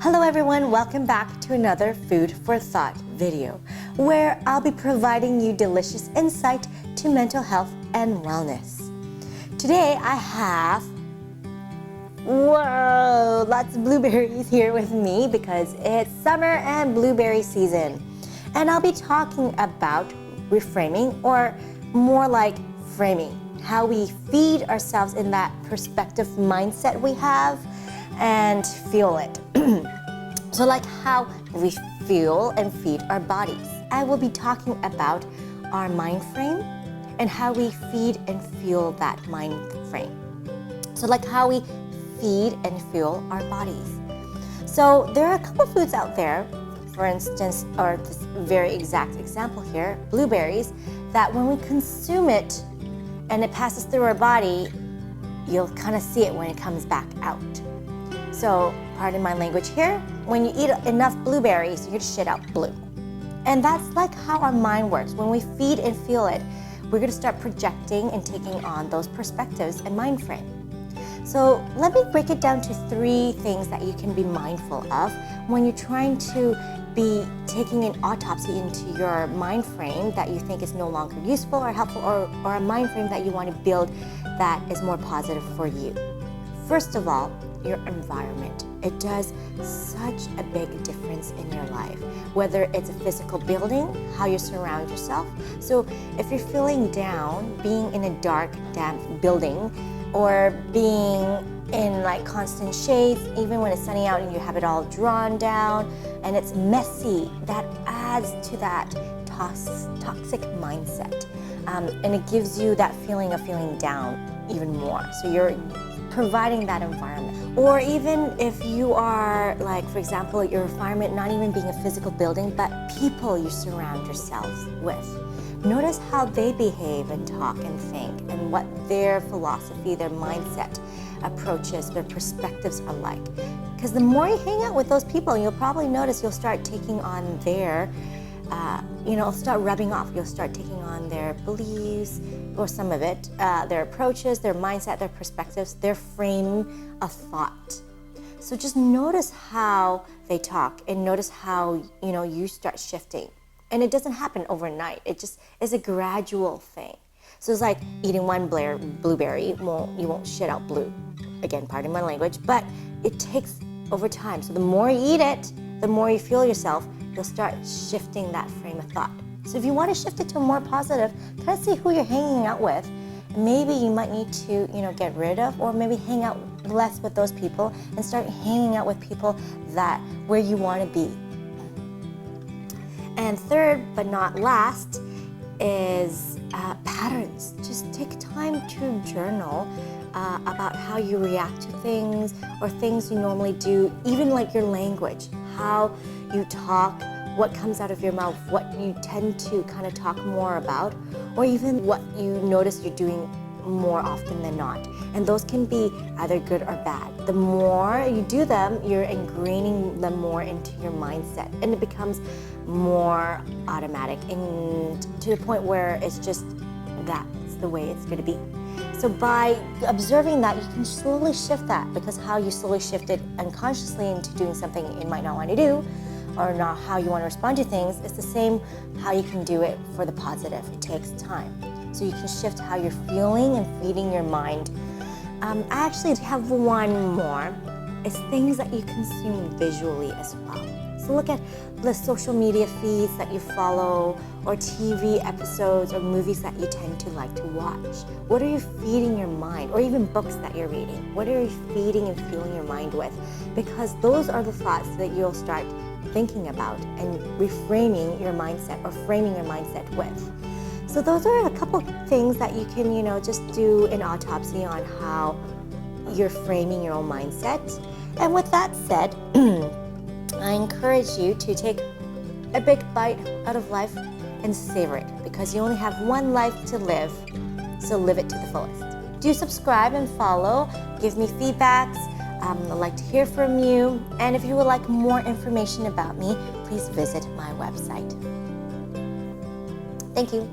Hello everyone, welcome back to another Food for Thought video, where I'll be providing you delicious insight to mental health and wellness. Today I have, lots of blueberries here with me because it's summer and blueberry season. And I'll be talking about reframing, or more like framing, how we feed ourselves in that perspective mindset we have and feel it. So like how we feel and feed our bodies. I will be talking about our mind frame and how we feed and feel that mind frame. So like how we feed and fuel our bodies. So there are a couple foods out there, for instance, or this very exact example here, blueberries, that when we consume it and it passes through our body, you'll kind of see it when it comes back out. So, pardon my language here, when you eat enough blueberries, you're gonna shit out blue. And that's like how our mind works. When we feed and feel it, we're gonna start projecting and taking on those perspectives and mind frame. So let me break it down to 3 things that you can be mindful of when you're trying to be taking an autopsy into your mind frame that you think is no longer useful or helpful, or a mind frame that you want to build that is more positive for you. First of all, your environment. It does such a big difference in your life, whether it's a physical building, how you surround yourself. So if you're feeling down, being in a dark, damp building, or being in like constant shades, even when it's sunny out and you have it all drawn down and it's messy, that adds to that toxic mindset. And it gives you that feeling of feeling down even more. So you're providing that environment. Or even if you are, like, for example, your environment not even being a physical building, but people you surround yourselves with. Notice how they behave and talk and think, and what their philosophy, their mindset, approaches, their perspectives are like. Because the more you hang out with those people, you'll probably notice you'll start taking on their, start rubbing off. You'll start taking on their beliefs, or some of it, their approaches, their mindset, their perspectives, their frame of thought. So just notice how they talk and notice how, you start shifting. And it doesn't happen overnight. It just is a gradual thing. So it's like eating one blueberry, you won't shit out blue. Again, pardon my language, but it takes over time. So the more you eat it, the more you feel yourself, you'll start shifting that frame of thought. So if you want to shift it to a more positive, kind of see who you're hanging out with. Maybe you might need to, get rid of, or maybe hang out less with those people and start hanging out with people that where you want to be. And third, but not last, is patterns. Just take time to journal about how you react to things, or things you normally do, even like your language, how you talk, what comes out of your mouth, what you tend to kind of talk more about, or even what you notice you're doing more often than not. And those can be either good or bad. The more you do them, you're ingraining them more into your mindset, and it becomes more automatic, and to the point where it's just that's the way it's going to be. So by observing that, you can slowly shift that, because how you slowly shift it unconsciously into doing something you might not want to do, or not how you want to respond to things, it's the same how you can do it for the positive. It takes time. So you can shift how you're feeling and feeding your mind. I actually have one more. It's things that you consume visually as well. So look at the social media feeds that you follow, or TV episodes or movies that you tend to like to watch. What are you feeding your mind? Or even books that you're reading. What are you feeding and fueling your mind with? Because those are the thoughts that you'll start thinking about and reframing your mindset, or framing your mindset with. So those are a couple things that you can, just do an autopsy on how you're framing your own mindset. And with that said, I encourage you to take a big bite out of life and savor it, because you only have one life to live, so live it to the fullest. Do subscribe and follow, give me feedbacks. I'd like to hear from you. And if you would like more information about me, please visit my website. Thank you.